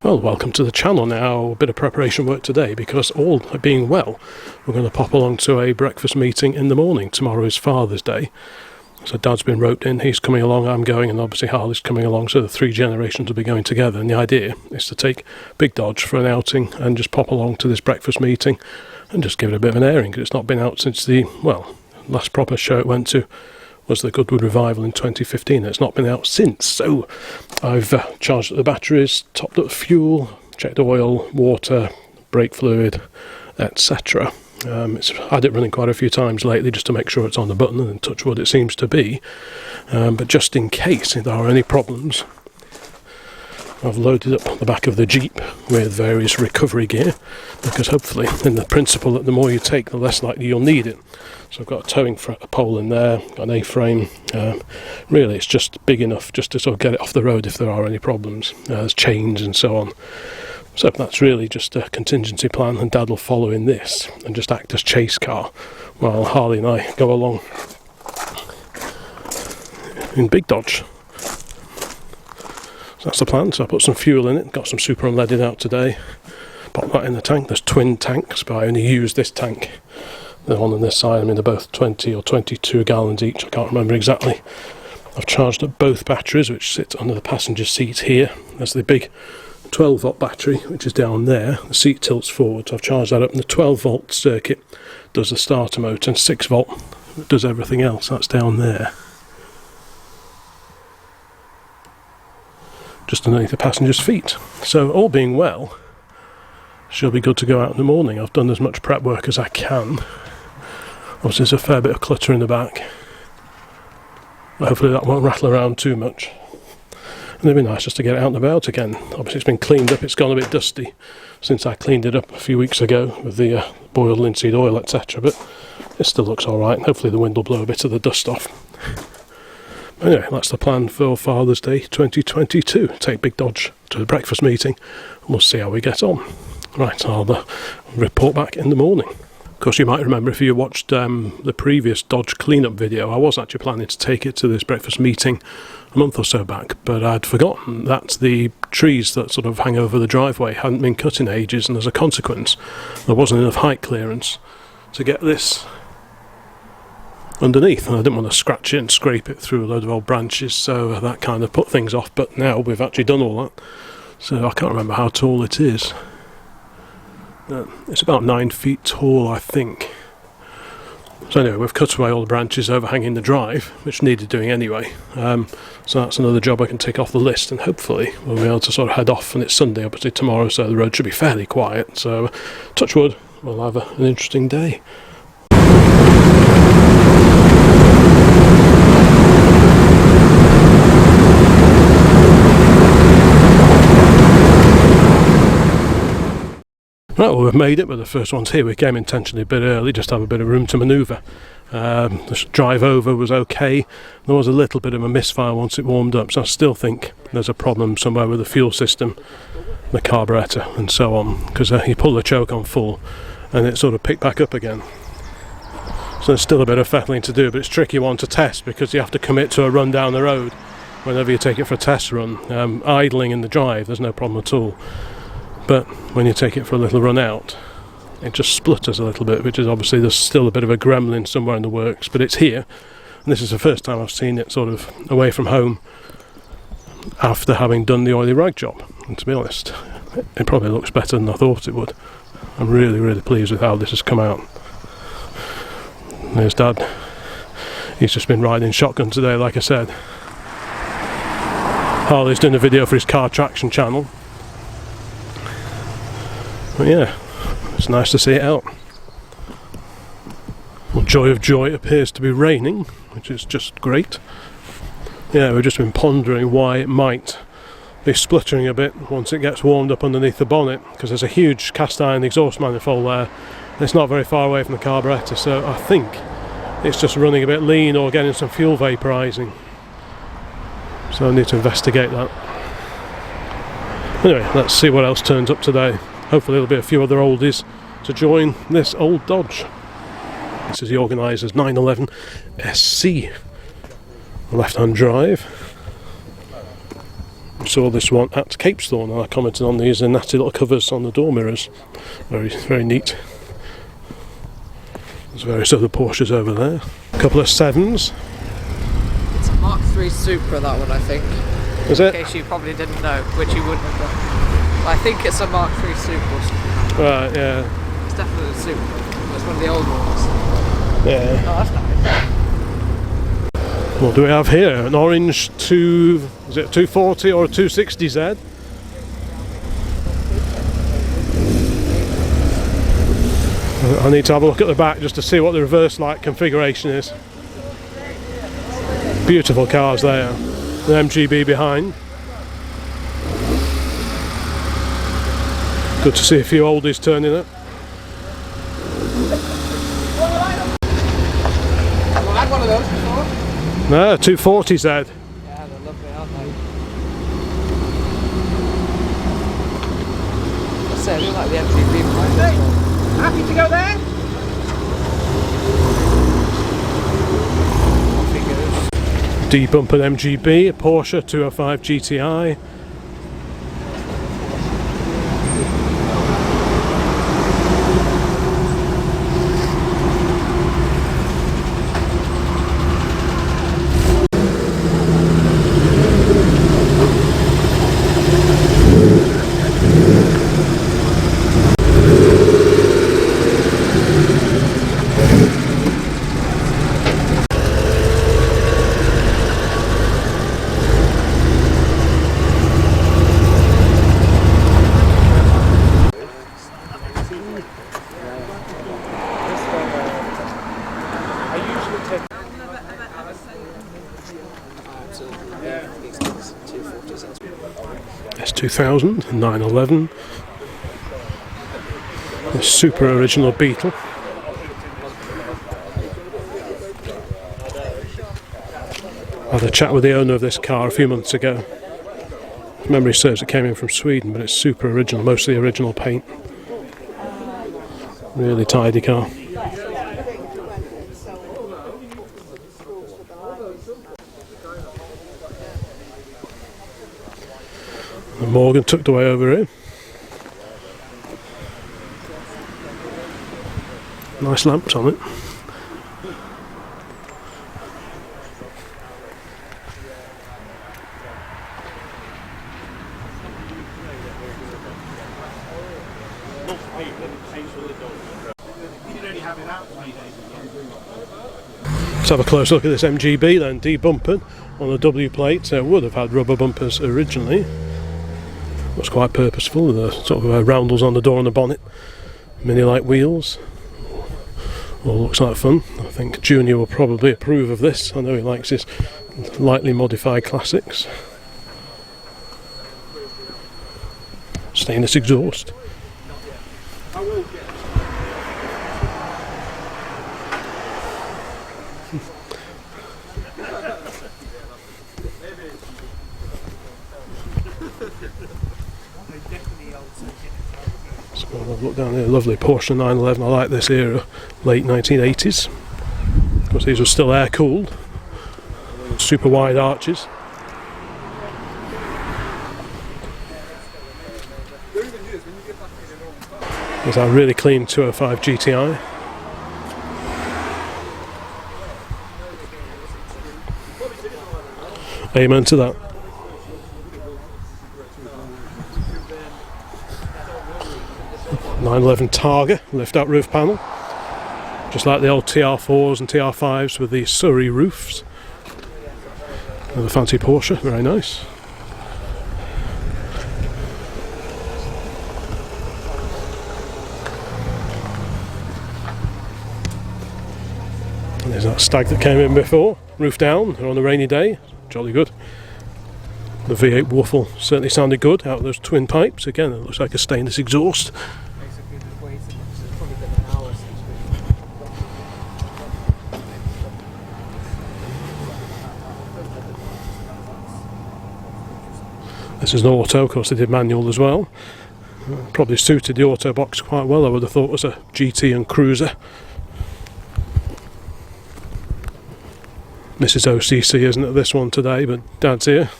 Well, welcome to the channel now. A bit of preparation work today because all being well, we're going to pop along to a breakfast meeting in the morning. Tomorrow is Father's Day. So Dad's been roped in, he's coming along, I'm going, and obviously Harley's coming along, so the three generations will be going together. And the idea is to take Big Dodge for an outing and just pop along to this breakfast meeting and just give it a bit of an airing, because it's not been out since the, well, last proper show it went to was the Goodwood Revival in 2015. It's not been out since, so I've charged up the batteries, topped up fuel, checked oil, water, brake fluid, etc. It's had it running quite a few times lately just to make sure it's on the button, and touch wood it seems to be, but just in case there are any problems, I've loaded up the back of the Jeep with various recovery gear, because hopefully in the principle that the more you take the less likely you'll need it. So I've got a towing pole in there, got an A-frame, really it's just big enough just to sort of get it off the road if there are any problems. There's chains and so on. So that's really just a contingency plan, and Dad will follow in this and just act as chase car while Harley and I go along in Big Dodge. So that's the plan. So I put some fuel in it, got some super unleaded out today, pop that in the tank. There's twin tanks, but I only use this tank. The one on this side, I mean they're both 20 or 22 gallons each, I can't remember exactly. I've charged up both batteries which sit under the passenger seat here. There's the big 12 volt battery which is down there, the seat tilts forward, so I've charged that up, and the 12 volt circuit does the starter motor, and 6 volt does everything else. That's down there, just underneath the passenger's feet. So all being well, she'll be good to go out in the morning. I've done as much prep work as I can. Obviously there's a fair bit of clutter in the back, but hopefully that won't rattle around too much. And it'd be nice just to get it out and about again. Obviously it's been cleaned up, it's gone a bit dusty since I cleaned it up a few weeks ago with the boiled linseed oil, etc. But it still looks alright, and hopefully the wind will blow a bit of the dust off. Anyway, that's the plan for Father's Day 2022. Take Big Dodge to the breakfast meeting and we'll see how we get on. Right, I'll report back in the morning. Of course, you might remember if you watched the previous Dodge cleanup video, I was actually planning to take it to this breakfast meeting a month or so back, but I'd forgotten that the trees that sort of hang over the driveway hadn't been cut in ages, and as a consequence there wasn't enough height clearance to get this underneath, and I didn't want to scratch it and scrape it through a load of old branches, so that kind of put things off. But now we've actually done all that, so I can't remember how tall it is. It's about 9 feet tall, I think. So anyway, we've cut away all the branches overhanging the drive, which needed doing anyway. So that's another job I can tick off the list, and hopefully we'll be able to sort of head off. And it's Sunday, obviously, tomorrow, so the road should be fairly quiet. So touch wood, we'll have an interesting day. Right, well, we've made it, but the first one's here. We came intentionally a bit early, just to have a bit of room to manoeuvre. The drive over was okay. There was a little bit of a misfire once it warmed up, so I still think there's a problem somewhere with the fuel system, the carburettor and so on, because you pull the choke on full and it sort of picked back up again. So there's still a bit of fettling to do, but it's a tricky one to test because you have to commit to a run down the road whenever you take it for a test run. Idling in the drive, there's no problem at all. But when you take it for a little run out, it just splutters a little bit, which is obviously there's still a bit of a gremlin somewhere in the works, but it's here. And this is the first time I've seen it sort of away from home after having done the oily rag job. And to be honest, it probably looks better than I thought it would. I'm really, really pleased with how this has come out. There's Dad. He's just been riding shotgun today, like I said. Harley's doing a video for his car traction channel. But yeah, it's nice to see it out. Well, joy of joy, it appears to be raining, which is just great. Yeah, we've just been pondering why it might be spluttering a bit once it gets warmed up underneath the bonnet, because there's a huge cast iron exhaust manifold there. It's not very far away from the carburettor, so I think it's just running a bit lean or getting some fuel vaporising. So I need to investigate that. Anyway, let's see what else turns up today. Hopefully there'll be a few other oldies to join this old Dodge. This is the organiser's 911 SC. Left-hand drive. We saw this one at Cape Thorne, and I commented on these natty little covers on the door mirrors. Very, very neat. There's various other Porsches over there. A couple of 7s. It's a Mark III Supra, that one, I think. Is it? In case you probably didn't know, which you wouldn't have done. I think it's a Mark III Supra or something. Right, yeah. It's definitely a Supra. It's one of the old ones. Yeah. Oh, that's nice. What do we have here? An orange is it 240 or a 260Z? I need to have a look at the back just to see what the reverse light configuration is. Beautiful cars there. The MGB behind. Good to see a few oldies turning up. Have I had one of those before? No, 240Z. Yeah, they're lovely, aren't they? I say, I do like the MGB behind this one. Happy to go there? Off he goes. D-bumper MGB, a Porsche 205 GTI. S2000, 911, a super original Beetle. I had a chat with the owner of this car a few months ago. If memory serves, it came in from Sweden, but it's super original, mostly original paint. Really tidy car. And Morgan tucked away over here. Nice lamps on it. Let's have a close look at this MGB then, debumpered on the W plate. So it would have had rubber bumpers originally. Looks quite purposeful, with the sort of roundels on the door and the bonnet. Mini light wheels. All looks like fun. I think Junior will probably approve of this. I know he likes his lightly modified classics. Stainless exhaust. So I've looked down here, lovely Porsche 911. I like this era, late 1980s. Of course, these were still air cooled. Super wide arches. There's our really clean 205 GTI. Amen to that. .911 Targa lift out roof panel, just like the old TR4s and TR5s with the Surrey roofs. Another fancy Porsche, very nice. And there's that Stag that came in before, roof down on a rainy day, jolly good. The V8 Waffle certainly sounded good out of those twin pipes. Again, it looks like a stainless exhaust. This is an auto, of course they did manual as well. Probably suited the auto box quite well, I would have thought, was a GT and cruiser. Mrs. OCC isn't at this one today, but Dad's here.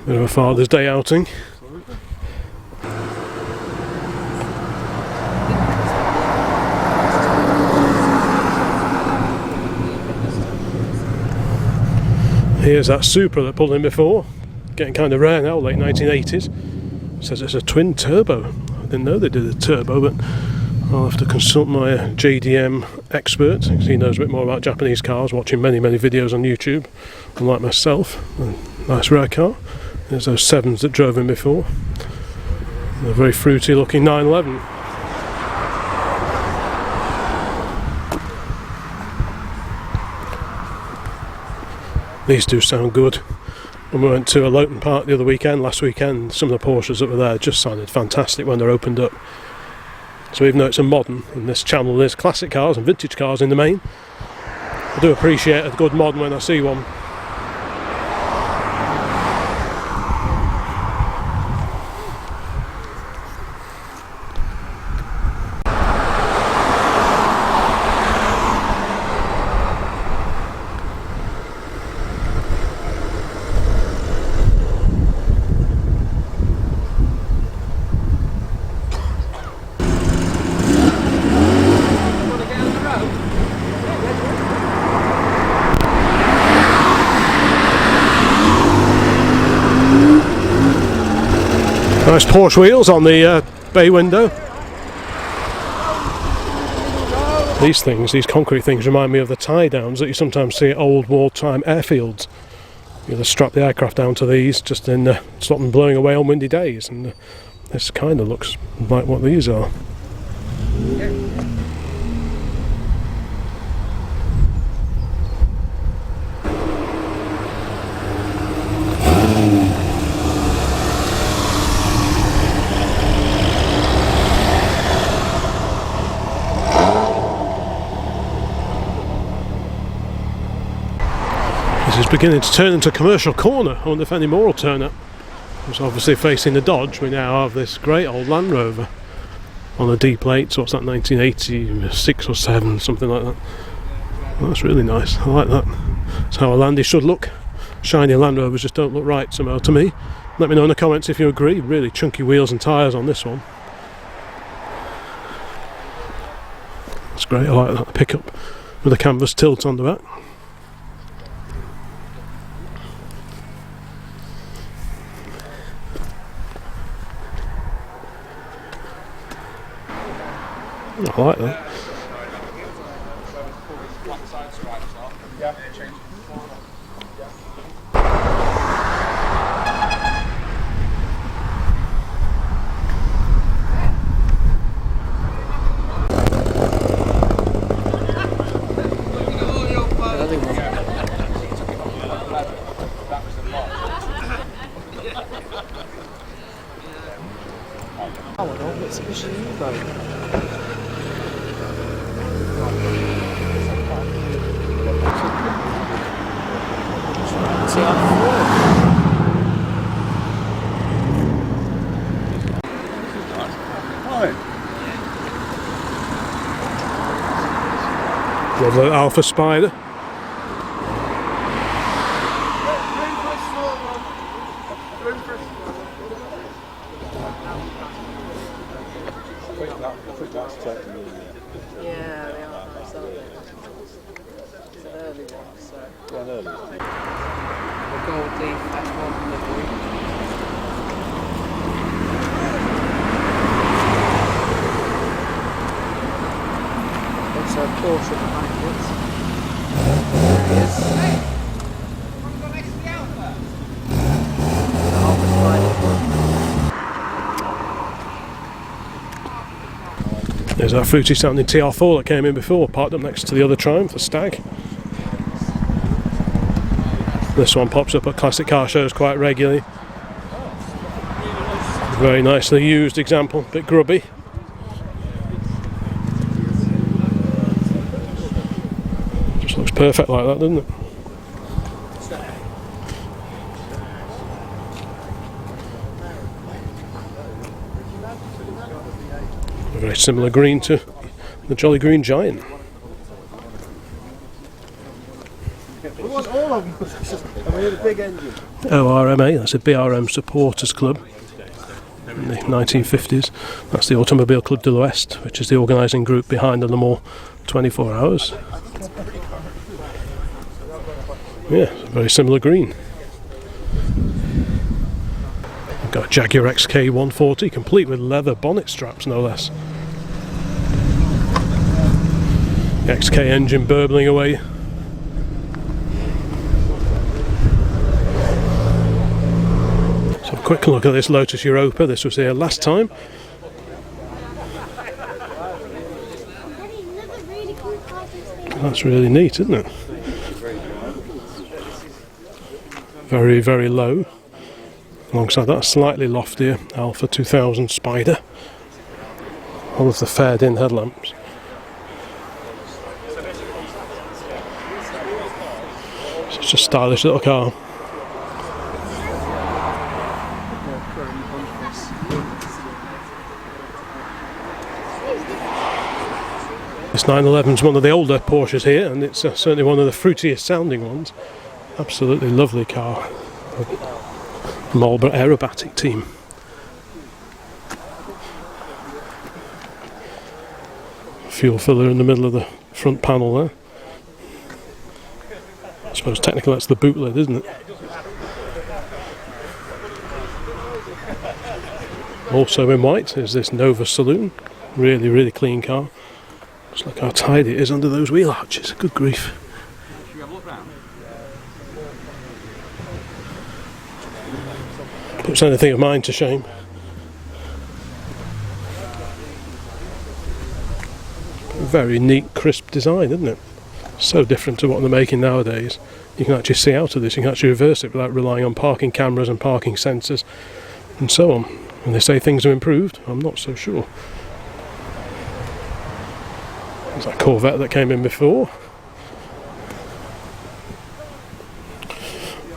Bit of a Father's Day outing. Here's that Supra that pulled in before. Getting kind of rare now, late 1980s. It says it's a twin turbo. I didn't know they did a turbo, but I'll have to consult my JDM expert, because he knows a bit more about Japanese cars, watching many videos on YouTube, unlike myself. A nice rare car. There's those 7s that drove in before. And a very fruity looking 911. These do sound good. When we went to a Lotus Park the other weekend, last weekend, some of the Porsches that were there just sounded fantastic when they're opened up. So even though it's a modern, and this channel is classic cars and vintage cars in the main, I do appreciate a good modern when I see one. Nice Porsche wheels on the bay window. These things, these concrete things, remind me of the tie downs that you sometimes see at old wartime airfields. You just strap the aircraft down to these just in stop them blowing away on windy days, and this kind of looks like what these are. This is beginning to turn into a commercial corner. I wonder if any more will turn up. It's obviously facing the Dodge. We now have this great old Land Rover on a D plate. So what's that, 1986 or 7, something like that. Well, that's really nice. I like that. That's how a Landy should look. Shiny Land Rovers just don't look right somehow to me. Let me know in the comments if you agree. Really chunky wheels and tyres on this one. That's great. I like that pickup with a canvas tilt on the back. I like that. Lovely Alpha Spider. Yeah, they are nice, aren't they? It's an early one, so. The gold leaf F1 livery. It's a Porsche behind it. There he is. Hey! What's got next to the Alpha? The Alpha Spider. There's that fruity sounding TR4 that came in before, parked up next to the other Triumph, the Stag. This one pops up at classic car shows quite regularly. Very nicely used example, a bit grubby. Just looks perfect like that, doesn't it? A very similar green to the Jolly Green Giant. We want all of them. ORMA, that's a BRM supporters club in the 1950s. That's the Automobile Club de l'Ouest, which is the organising group behind the Le Mans 24 Hours. Yeah, it's a very similar green. We've got a Jaguar Xk 140, complete with leather bonnet straps, no less. The XK engine burbling away. So a quick look at this Lotus Europa. This was here last time. That's really neat, isn't it? Very, very low. Alongside that, slightly loftier Alpha 2000 Spider. All of the fared-in headlamps. Such a stylish little car. This 911 is one of the older Porsches here, and it's certainly one of the fruitiest sounding ones. Absolutely lovely car. Marlboro aerobatic team. Fuel filler in the middle of the front panel there. I suppose technically that's the boot lid, isn't it? Also in white is this Nova Saloon. Really, really clean car. Just look how tidy it is under those wheel arches. Good grief. Puts anything of mine to shame. Very neat, crisp design, isn't it? So different to what they're making nowadays. You can actually see out of this, you can actually reverse it without relying on parking cameras and parking sensors and so on. And they say things have improved, I'm not so sure. There's that Corvette that came in before.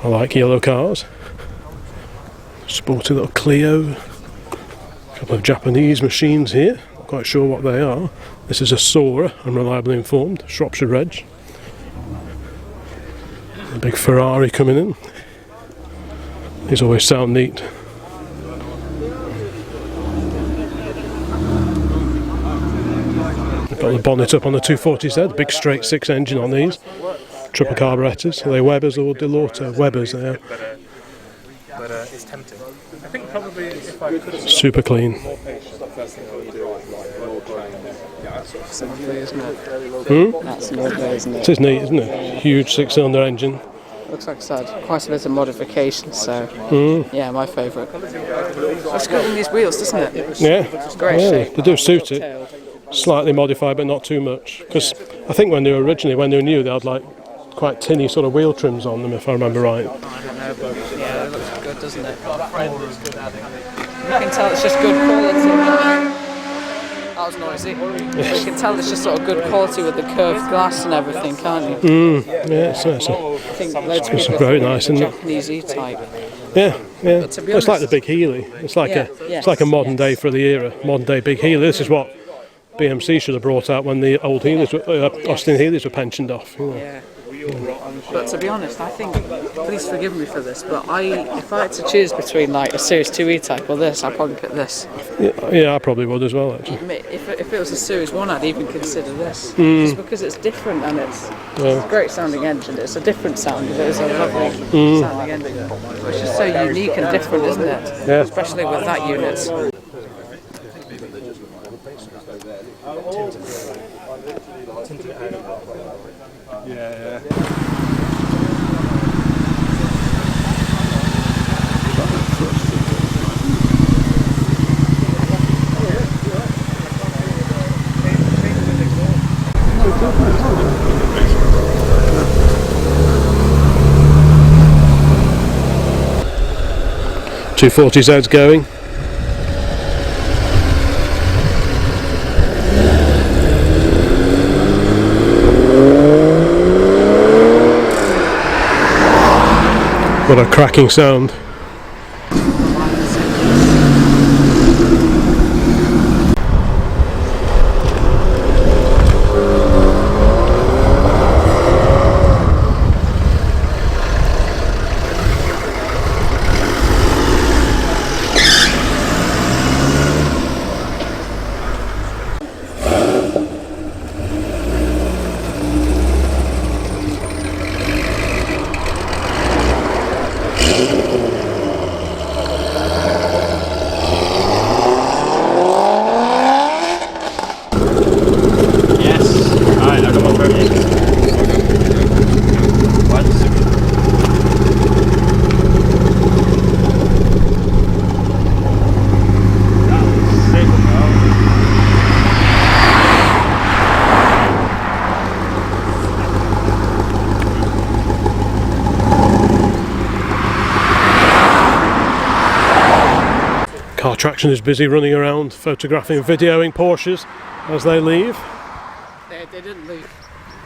I like yellow cars. Sporty little Clio. A couple of Japanese machines here. Not quite sure what they are. This is a Sora, I'm reliably informed. Shropshire Reg. A big Ferrari coming in. These always sound neat. We've got the bonnet up on the 240s there, the big straight six engine on these. Triple carburettors. Are they Webers or Delorto? Webers they are. But it's tempting. I think probably if I could have super clean. That's lovely, isn't it? Hmm? That's lovely, isn't it? It is neat, isn't it? Huge six-cylinder engine. Looks like it's had quite a bit of modification, so yeah, my favourite. Looks good on these wheels, doesn't it? Yeah, It's great yeah, shape. they do suit it. Slightly modified, but not too much. Because I think when they were new, they had like quite tinny sort of wheel trims on them, if I remember right. I don't know, but yeah, it looks good, doesn't it? You can tell it's just good quality. That was noisy. You can tell it's just sort of good quality with the curved glass and everything, can't you? Yeah, it's I think loads of it's people very think nice, the isn't it? Japanese E-Type. Yeah. But to be It's like honest- the Big Healy. It's like Yes, a modern yes. day for the era. Modern day Big Healy. This is what BMC should have brought out when the old Healys, Austin Healys, were pensioned off. You know. Yeah. But to be honest, I think, please forgive me for this, but if I had to choose between like a Series 2 E-Type or this, I'd probably pick this. Yeah, I probably would as well, actually. If it was a Series 1, I'd even consider this. Just because it's different and it's a great sounding engine. It's a different sound, but it's a lovely sounding engine. It's just so unique and different, isn't it? Yeah. Especially with that unit. Yeah. 240Z's going. What a cracking sound. Car Traction is busy running around photographing and videoing Porsches as they leave. They didn't leave.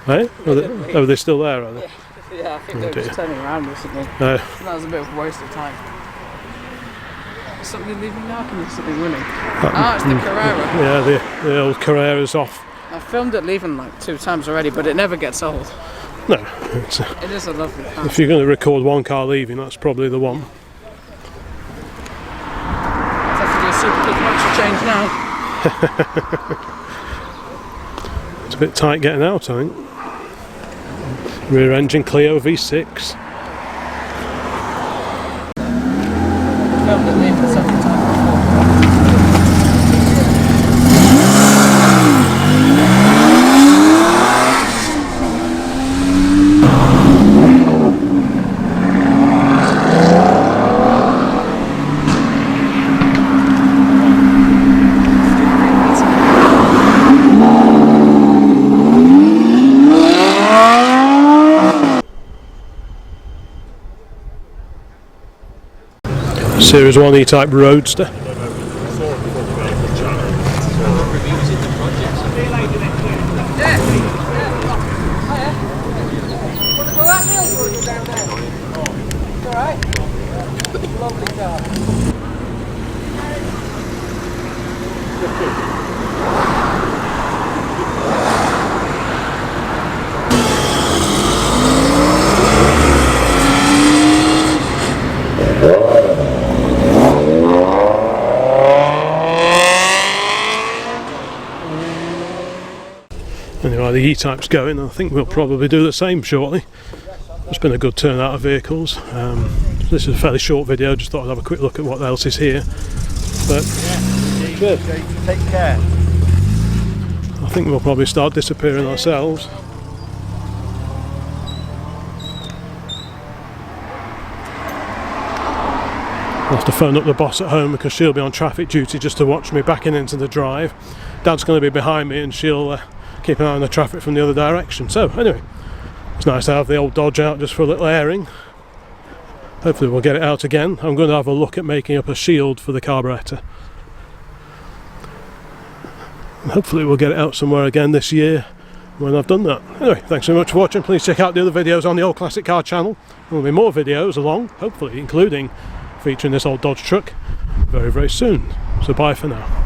Eh? Are they still there, are they? Yeah, I think they were just turning around recently. No. So that was a bit of a waste of time. Is something leaving now? Can you see something winning? It's the Carrera. Yeah, the old Carrera's off. I filmed it leaving like 2 times already, but it never gets old. No, It is a lovely car. if you're going to record one car leaving, that's probably the one. I'll have to do a super quick motor change now. It's a bit tight getting out, I think. Rear engine Clio V6. Filmed it leaving several times Series 1 E-Type Roadster. Anyway, the E-Type's going. I think we'll probably do the same shortly. It's been a good turnout of vehicles. This is a fairly short video, just thought I'd have a quick look at what else is here. But good. Take care. I think we'll probably start disappearing ourselves. I'll have to phone up the boss at home because she'll be on traffic duty just to watch me backing into the drive. Dad's going to be behind me and she'll keep an eye on the traffic from the other direction. So anyway, it's nice to have the old Dodge out just for a little airing. Hopefully we'll get it out again. I'm going to have a look at making up a shield for the carburettor. Hopefully we'll get it out somewhere again this year when I've done that. Anyway, thanks so much for watching. Please check out the other videos on the Old Classic Car channel. There will be more videos along, hopefully including featuring this old Dodge truck very, very soon. So bye for now.